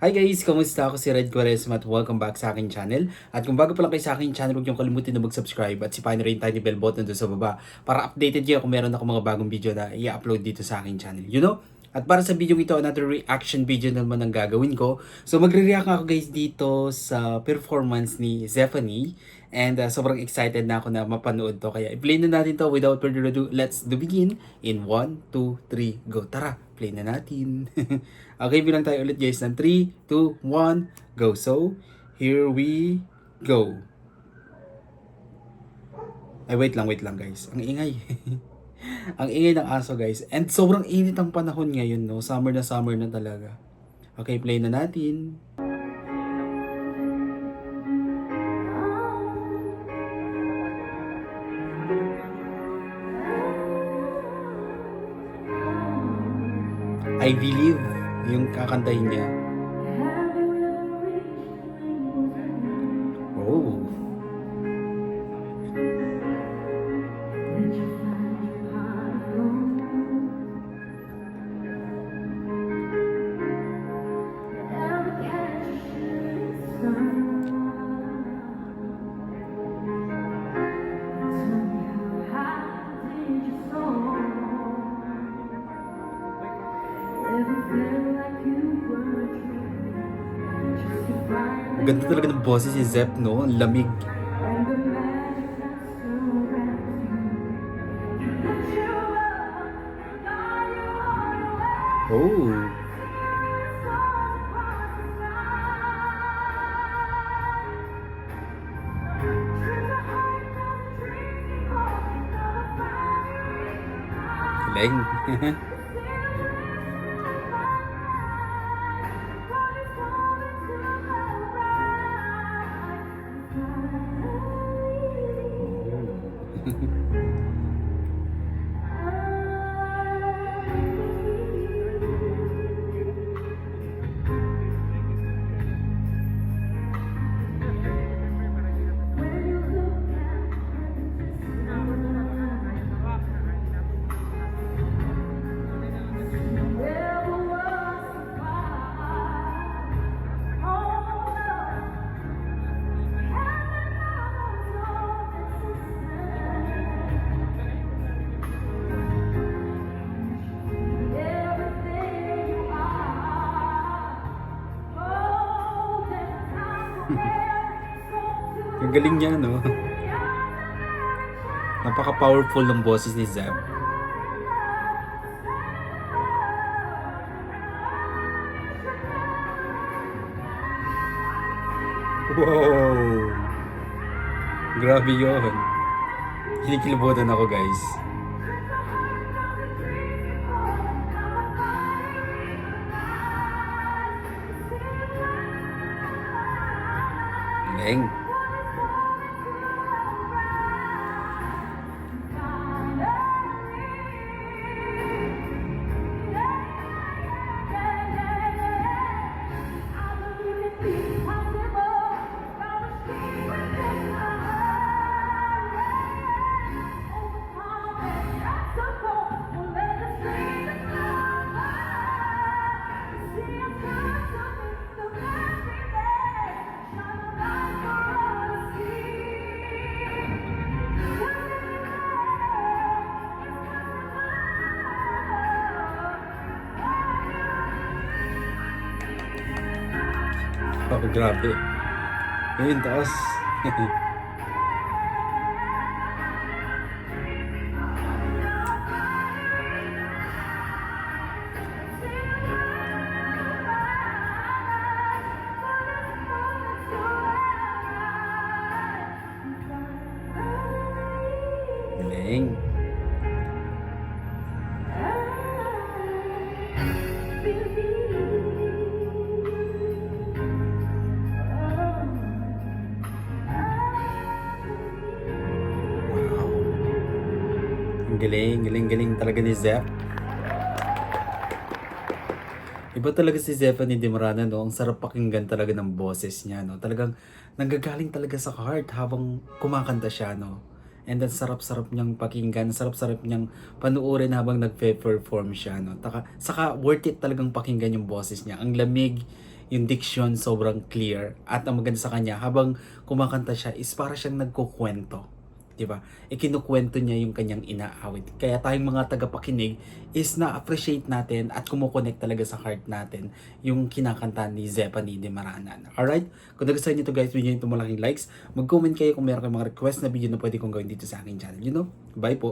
Hi guys! Kamusta? Ako si Red Quaresma at welcome back sa aking channel. At kung bago pa lang kayo sa aking channel, huwag niyong kalimutan na mag-subscribe at sipahin na rin yung tiny bell button doon sa baba para updated kayo kung meron ako mga bagong video na i-upload dito sa aking channel. At para sa video ito, another reaction video naman ang gagawin ko. So magre-react ako guys dito sa performance ni Zephanie. And sobrang excited na ako na mapanood to. Kaya i-play na natin to without further ado. Let's begin in 1, 2, 3, go. Tara, play na natin. Okay, bilang tayo ulit guys ng 3, 2, 1, go. So, here we go. Ay, wait lang guys. Ang ingay. Ang ingay ng aso guys. And sobrang init ang panahon ngayon, no? Summer na talaga. Okay, play na natin. I believe yung kakantahin niya. Oh. Ganda talaga ng boses si Zep, no? Ang lamig. Oh. Galing. Ang galing niya, no? Napaka-powerful ng boses ni Zeb. Wow! Grabe yun. Kinikilabutan ako, guys. Galing. Oh, grabe. Ayun, taas. Galing. Galing talaga ni Zep. Iba talaga si Zephanie Dimrana, no? Ang sarap pakinggan talaga ng boses niya, no? Talagang nanggagaling talaga sa heart habang kumakanta siya, no? And then sarap-sarap niyang pakinggan, sarap-sarap niyang panuorin habang nagpe-perform siya, no? Saka worth it talagang pakinggan yung boses niya. Ang lamig, yung diction sobrang clear. At ang maganda sa kanya, habang kumakanta siya is para siyang nagkukwento. 'Di ba? Ikinukwento niya yung kanyang inaawit. Kaya tayong mga tagapakinig is na-appreciate natin at kumukonect talaga sa heart natin yung kinakanta ni Zephanie de Maranan. Alright? Kung nagustuhan niyo to guys, bigyan niyo ito malaking likes. Mag-comment kayo kung meron kayong mga request na video na pwede kong gawin dito sa aking channel. Bye po!